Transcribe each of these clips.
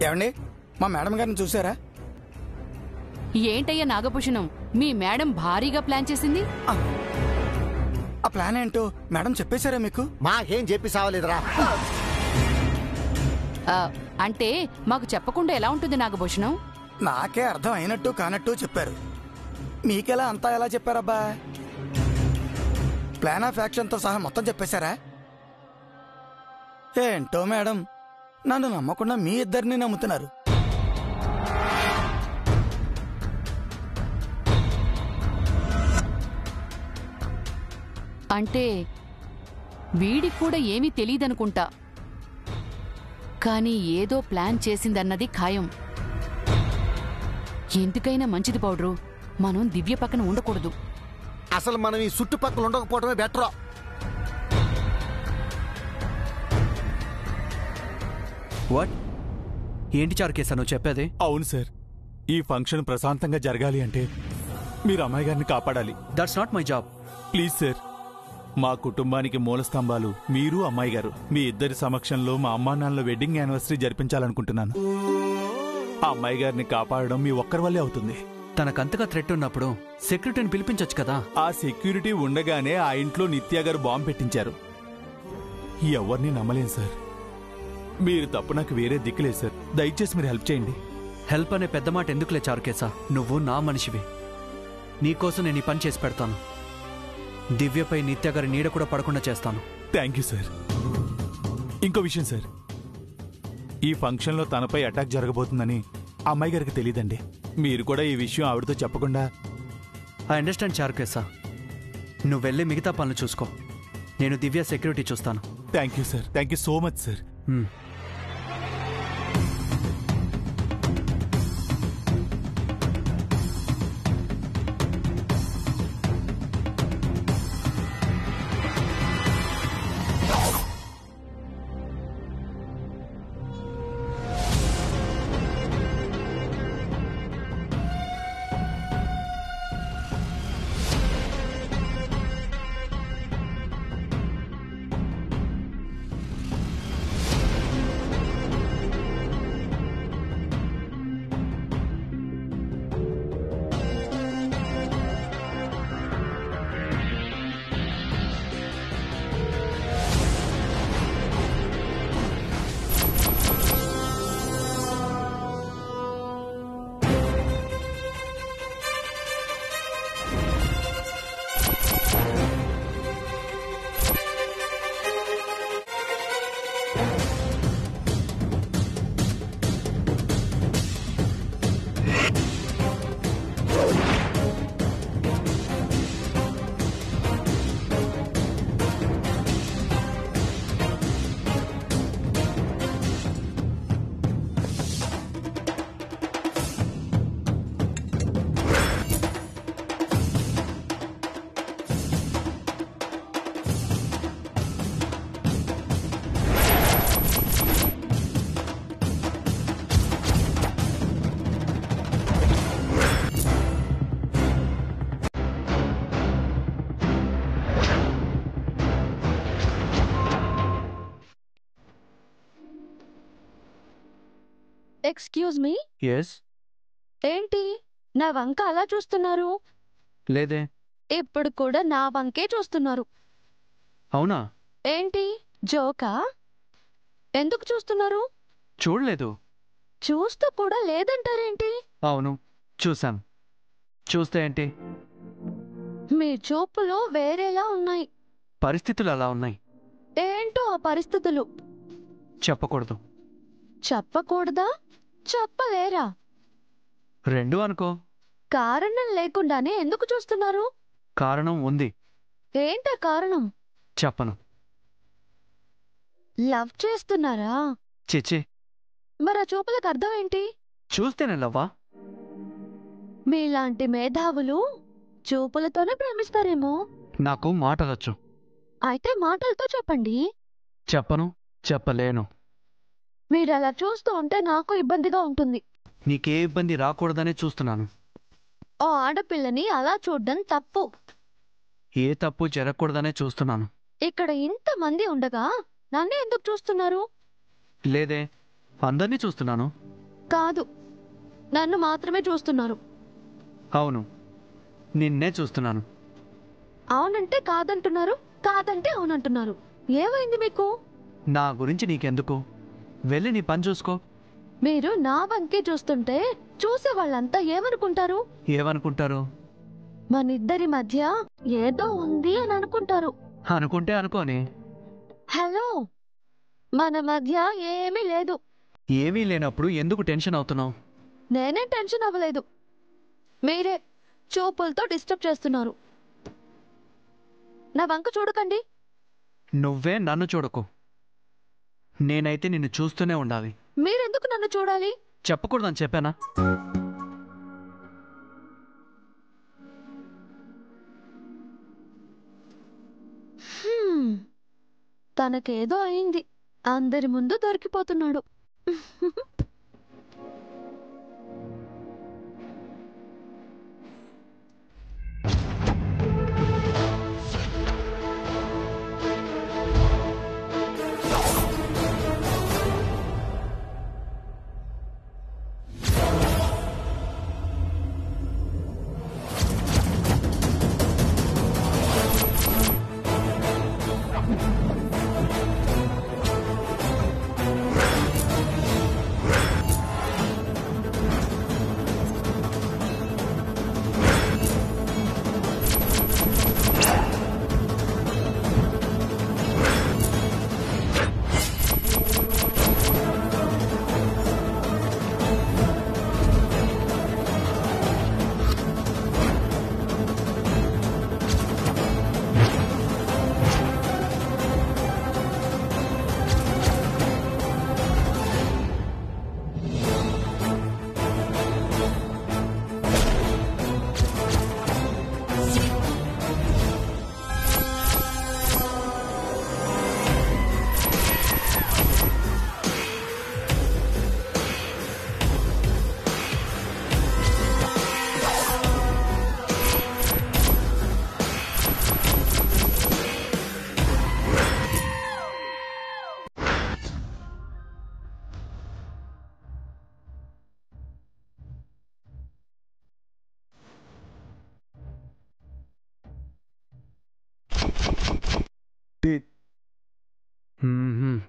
ఏమండి, మా మేడం గారిని చూసారా? ఏంటయ్యా నాగభూషణం, మీ మేడం భారీగా ప్లాన్ చేసింది. ఆ ప్లాన్ ఏంటో మేడం చెప్పేశారా మీకు? మాకేం చెప్పి సావలేదురా. అంటే మాకు చెప్పకుండా ఎలా ఉంటుంది నాగభూషణం? నాకే అర్థం అయినట్టు కానట్టు చెప్పారు. మీకెలా అంతా ఎలా చెప్పారబ్బా? ప్లాన్ ఆఫ్ యాక్షన్తో సహా మొత్తం చెప్పేశారా? ఏంటో మేడం, నన్ను నమ్మకుండా మీ ఇద్దరిని నమ్ముతున్నారు. అంటే వీడికి కూడా ఏమీ తెలీదనుకుంటా, కానీ ఏదో ప్లాన్ చేసిందన్నది ఖాయం. ఎందుకైనా మంచిది పౌడ్రు, మనం దివ్య పక్కన ఉండకూడదు. అసలు మనం ఈ చుట్టుపక్కల ఉండకపోవడమే బెటర్. వాట్? ఏంటి చారుకేశా నువ్వు చెప్పేది? అవును సార్, ఈ ఫంక్షన్ ప్రశాంతంగా జరగాలి అంటే మీరు అమ్మాయి గారిని కాపాడాలి. That's not my job. Please sir, మా కుటుంబానికి మూల స్తంభాలు మీరు, అమ్మాయి గారు. మీ ఇద్దరి సమక్షంలో మా అమ్మా నాన్నల వెడ్డింగ్ యానివర్సరీ జరిపించాలనుకుంటున్నాను. ఆ అమ్మాయి గారిని కాపాడడం మీ ఒక్కరి వల్లే అవుతుంది. తనకంతగా థ్రెట్ ఉన్నప్పుడు సెక్యూరిటీని పిలిపించొచ్చు కదా. ఆ సెక్యూరిటీ ఉండగానే ఆ ఇంట్లో నిత్య గారు బాంబు పెట్టించారు. ఎవరిని నమ్మలేం సార్. మీరు తప్ప నాకు వేరే దిక్కులేదు సార్. దయచేసి మీరు హెల్ప్ చేయండి. హెల్ప్ అనే పెద్ద మాట ఎందుకులే చారుకేశా, నువ్వు నా మనిషివి. నీకోసం నేను ఈ పని చేసి పెడతాను. దివ్యపై నిత్య గారి నీడ కూడా పడకుండా చేస్తాను. Thank you sir. ఇంకో విషయం సార్, ఈ ఫంక్షన్లో తనపై అటాక్ జరగబోతుందని అమ్మాయి గారికి తెలియదండి. మీరు కూడా ఈ విషయం ఆవిడతో చెప్పకుండా. ఐ అండర్స్టాండ్ చారుకేశా, నువ్వు వెళ్ళి మిగతా పనులు చూసుకో. నేను దివ్య సెక్యూరిటీ చూస్తాను. Thank you sir. Thank you so much sir. Excuse me. Yes. ఏంటి నా వంక అలా చూస్తున్నారు? లేదే. ఇప్పుడు కూడా నా వంకే చూస్తున్నారు. అవునా? ఏంటి జోకా? ఎందుకు చూస్తున్నారు? చూడలేదు. చూస్తూ కూడా లేదంటారేంటి? అవును, చూశాను. చూస్తే ఏంటి? మీ చూపులు వేరేలా ఉన్నాయి. పరిస్థితులు అలా ఉన్నాయి. ఏంటో ఆ పరిస్థితులు? చెప్పకూడదు. చెప్పకూడదా? చెప్పలేరా? రెండు అనుకో. కారణం లేకుండానే ఎందుకు చూస్తున్నారు? కారణం ఉంది. ఏంటా కారణం? చెప్పను. లవ్ చేస్తున్నారా? చిచి, మరి ఆ చూపులకు అర్థం ఏంటి? చూస్తేనే లవ్వా? మీలాంటి మేధావులు చూపులతోనే ప్రేమిస్తారేమో. నాకు మాటలొచ్చు. అయితే మాటలతో చెప్పండి. చెప్పను, చెప్పలేను. మీరలా చూస్తూ ఉంటే నాకు ఇబ్బందిగా ఉంటుంది. నీకే ఇబ్బంది రాకూడదనే చూస్తున్నాను. ఓ ఆడపిల్లని అలా చూడ్డం తప్పు. ఏ తప్పు జరగకూడదనే చూస్తున్నాను. ఇక్కడ ఇంతమంది ఉండగా నన్నే ఎందుకు చూస్తున్నారు? లేదే, అందరినీ చూస్తున్నాను. కాదు, నన్ను మాత్రమే చూస్తున్నారు. అవును, నిన్నే చూస్తున్నాను. అవునంటే కాదంటున్నారు, కాదంటే అవునంటున్నారు. ఏమైంది మీకు? నా గురించి నీకెందుకు? వెళ్ళి నీ పని చూసుకో. మీరు నా వంకే చూస్తుంటే చూసే వాళ్ళంతా ఏమనుకుంటారు? ఏమనుకుంటారు? మనిద్దరి మధ్య ఏదో ఉంది అని అనుకుంటారు. అనుకుంటే అనుకోని. హలో, మన మధ్య ఏమీ లేదు. ఏమీ లేనప్పుడు ఎందుకు టెన్షన్ అవుతున్నావు? నేనే టెన్షన్ అవ్వలేదు, మీరే చూపులతో డిస్టర్బ్ చేస్తున్నారు. నా వంక చూడకండి. నువ్వే నన్ను చూడకు. నేనైతే నిన్ను చూస్తూనే ఉండాలి. మీరెందుకు నన్ను చూడాలి? చెప్పకూడదని చెప్పానా? తనకేదో అయింది, అందరి ముందు దొరికిపోతున్నాడు. మ్మ్హ్మ్.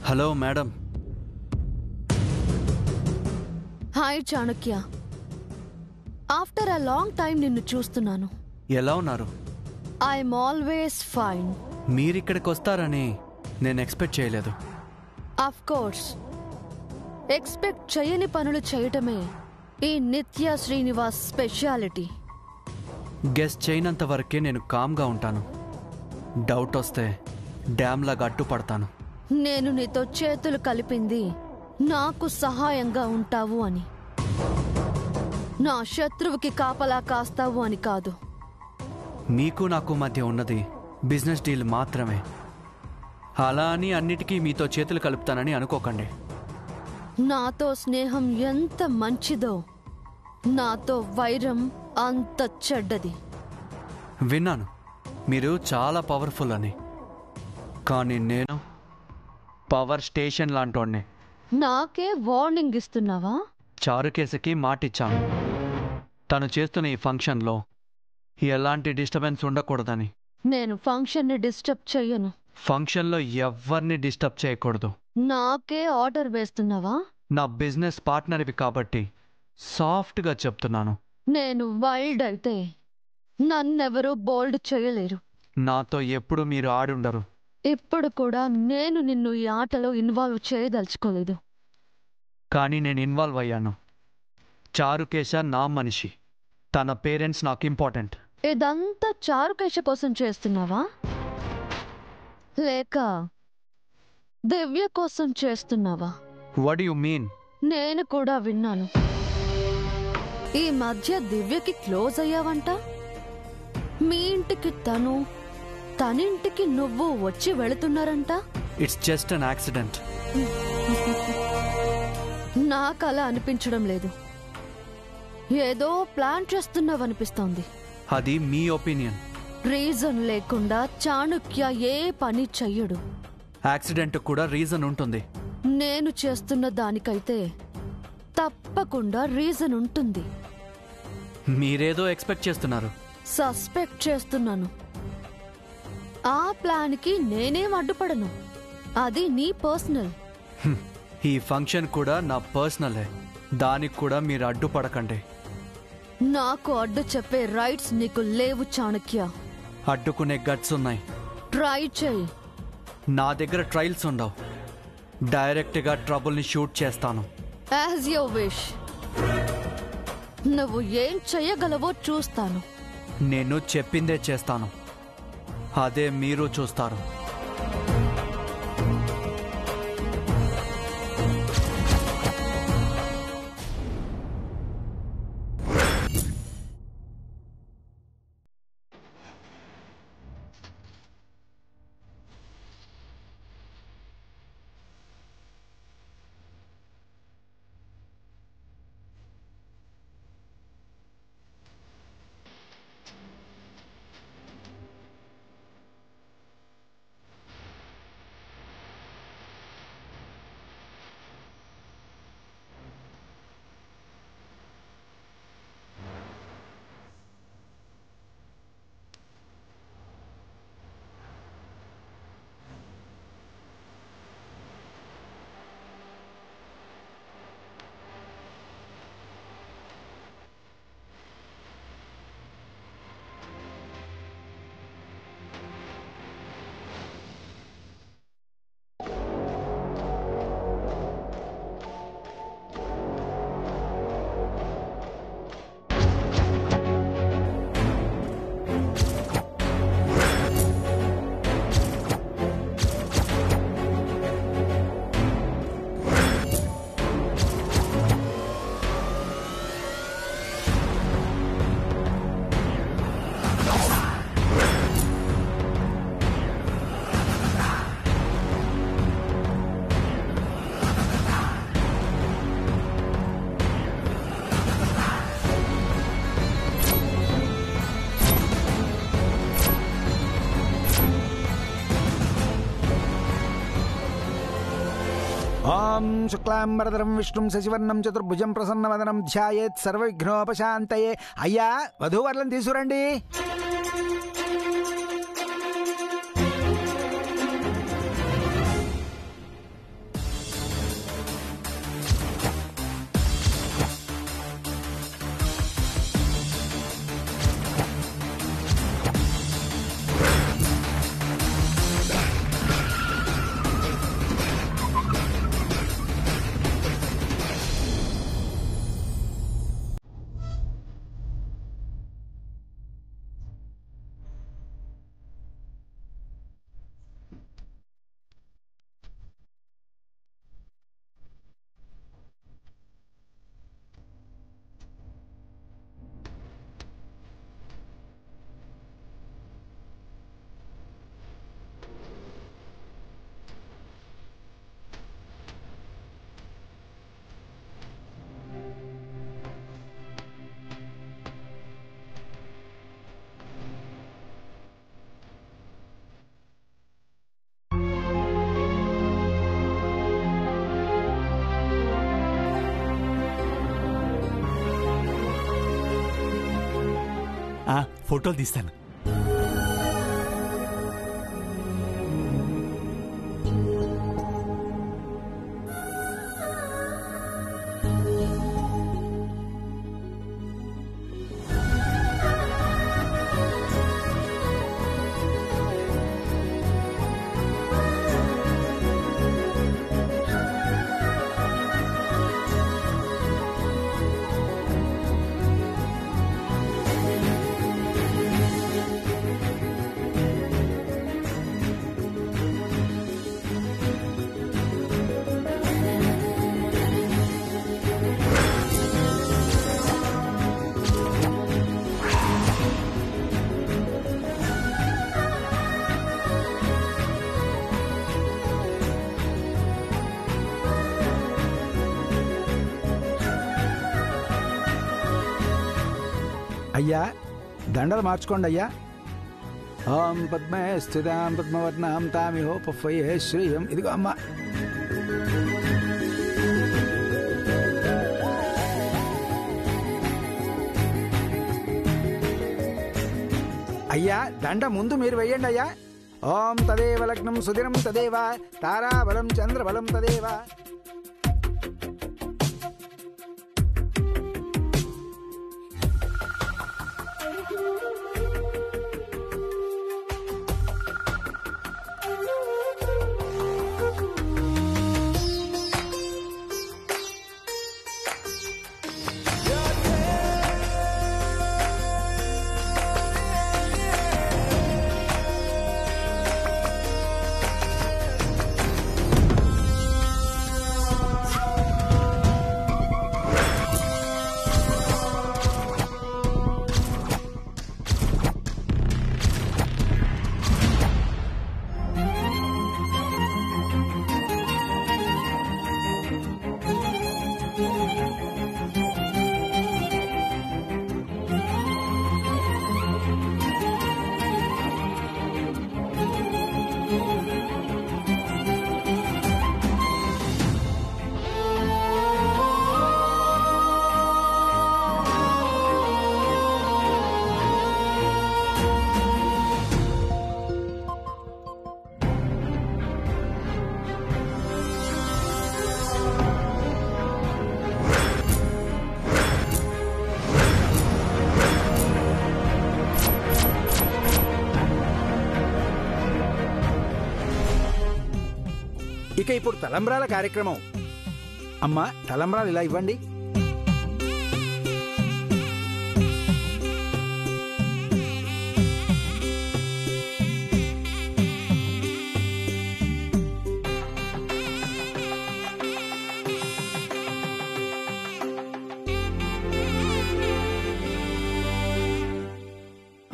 Hello madam, hi Chanakya. After a long time నిన్ను చూస్తున్నాను. ఎలా ఉన్నారు? I'm always fine. మీరిక్కడికి వస్తారని నేను ఎక్స్పెక్ట్ చేయలేదు. ఆఫ్ కోర్స్, ఎక్స్పెక్ట్ చేయని పనులు చేయటమే ఈ నిత్య శ్రీనివాస్ స్పెషాలిటీ. గెస్ట్ చేయనంత వరకే నేను కామ్గా ఉంటాను. డౌట్ వస్తే డ్యామ్లాగా అడ్డుపడతాను. నేను నీతో చేతులు కలిపింది నాకు సహాయంగా ఉంటావు అని, నా శత్రువుకి కాపలా కాస్తావు అని కాదు. మీకు నాకు మధ్య ఉన్నది బిజినెస్ డీల్ మాత్రమే. అలా అని అన్నిటికీ మీతో చేతులు కలుపుతానని అనుకోకండి. నాతో స్నేహం ఎంత మంచిదో, నాతో వైరం అంత చెడ్డది. విన్నాను మీరు చాలా పవర్ఫుల్ అని, కానీ నేను పవర్ స్టేషన్ లాంటోడ్ని. నాకే వార్నింగ్ ఇస్తున్నావా? చారుకేశకి మాటిచ్చాను, తను చేస్తున్న ఈ ఫంక్షన్లో ఎలాంటి డిస్టర్బెన్స్ ఉండకూడదని. నేను ఫంక్షన్ని డిస్టర్బ్ చెయ్యను. ఫంక్షన్లో ఎవ్వరిని డిస్టర్బ్ చేయకూడదు. నాకే ఆర్డర్ వేస్తున్నావా? నా బిజినెస్ పార్ట్నర్వి కాబట్టి సాఫ్ట్గా చెప్తున్నాను. నేను వైల్డ్ అయితే నన్నెవరూ బోల్డ్ చేయలేరు. నాతో ఎప్పుడు మీరు ఆడుండరు. ఇప్పుడు కూడా నేను నిన్ను ఈ ఆటలో ఇన్వాల్వ్ చేయదలుచుకోలేదు. కానీ నేను ఇన్వాల్వ్ అయ్యాను. చారుకేశ నా మనిషి, తన పేరెంట్స్ నాకు ఇంపార్టెంట్. ఇదంతా చారుకేశ కోసం చేస్తున్నావా, లేక దివ్య కోసం చేస్తున్నావా? What you mean? నేను కూడా విన్నాను, ఈ మధ్య దివ్యకి క్లోజ్ అయ్యావంట. మీ ఇంటికి తను, తనింటికి నువ్వు వచ్చి వెళుతున్నారంట. It's just an accident. నాకు అలా అనిపించడం లేదు. ఏదో ప్లాన్ చేస్తున్నావనిపిస్తోంది. అది మీ ఒపీనియన్. రీజన్ లేకుండా చాణుక్య ఏ పని చెయ్యడు. యాక్సిడెంట్ కూడా రీజన్ ఉంటుంది. నేను చేస్తున్న దానికైతే తప్పకుండా రీజన్ ఉంటుంది. మీరేదో ఎక్స్పెక్ట్ చేస్తున్నారు. సస్పెక్ట్ చేస్తున్నాను. ఆ ప్లాన్కి నేనేం అడ్డుపడను. అది నీ పర్సనల్. ఈ ఫంక్షన్ కూడా నా పర్సనలే. దానికి కూడా మీరు అడ్డుపడకండి. నాకు అడ్డు చెప్పే రైట్స్ నీకు లేవు చాణక్య. అడ్డుకునే గట్స్ ఉన్నాయి. ట్రై చెయ్యి. నా దగ్గర ట్రయల్స్ ఉండవు. డైరెక్ట్గా ట్రబుల్ని షూట్ చేస్తాను. As your wish. నువ్వు ఏం చెయ్యగలవో చూస్తాను. నేను చెప్పిందే చేస్తాను. అదే మీరు చూస్తారు. ఓం శుక్లాంబరధరం విష్ణుం శశివర్ణం చతుర్భుజం ప్రసన్నవదనం ధ్యాయేత్ సర్వవిఘ్నోపశాంతయే. అయ్యా, వధూవరులను తీసుకురండి. ఫోటోలు తీస్తాను. అయ్యా దండలు మార్చుకోండి అయ్యా. ఓం పద్మే స్థితాం పద్మవర్ణాం తామిహోపఫయే శ్రీయం. ఇదిగో అమ్మా. అయ్యా దండ ముందు మీరు వెయ్యండి అయ్యా. ఓం తదేవ లగ్నం సుదినం తదేవ తారాబలం చంద్రబలం తదేవ. ఇక ఇప్పుడు తలంబ్రాల కార్యక్రమం. అమ్మా తలంబ్రాలు ఇలా ఇవ్వండి.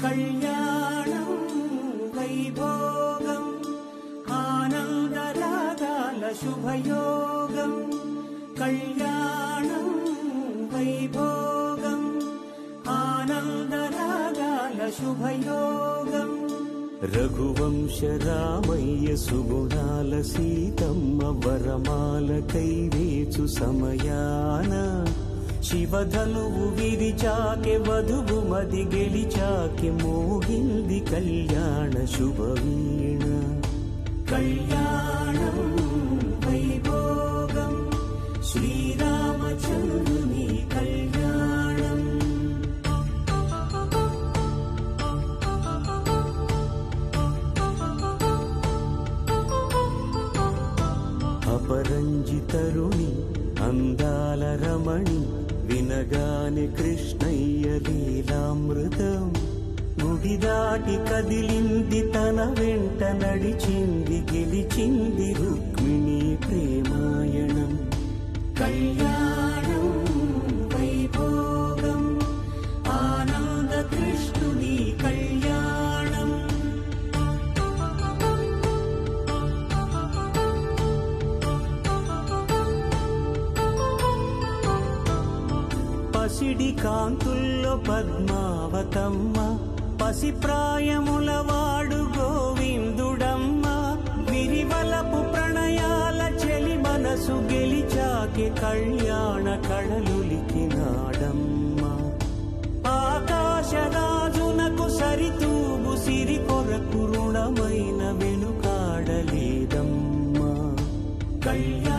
కళ్యాణం వైభోగం ఆనందరాగాల శుభయోగం. కళ్యాణం వైభోగం ఆనందరాగాల శుభయోగం. రఘువంశ రామయ్య సుగుణాల సీతమ్మ వరమాల కైవేచు సమయాన శివధనువు విరిచాకె వధువు మది గెలిచాకె మోగింది కళ్యాణ శుభవీణ. కళ్యాణం వైభోగం శ్రీరామచంద్రుని కళ్యాణం. అపరంజితరుణి అందాల రమణి వినగానే కృష్ణయ్య లీలామృతం. గుడి దాటి కదిలింది తన వెంట నడిచింది గెలిచింది రుక్మిణి ప్రేమాయణం. కళ్యాణం వైభోగం ఆనంద కృష్ణుని కళ్యాణం. పసిడి కాంతుల్లో పద్మావతమ్మ పసిప్రాయముల వాడు గోవిందుడమ్మ. విరివలపు ప్రణయాల చెలి మనసు గెలిచాకె కళ్యాణ కళలులికినాడమ్మ. ఆకాశరాజుల యుగమైన వెనుకాడలేదమ్మా. కళ్యాణ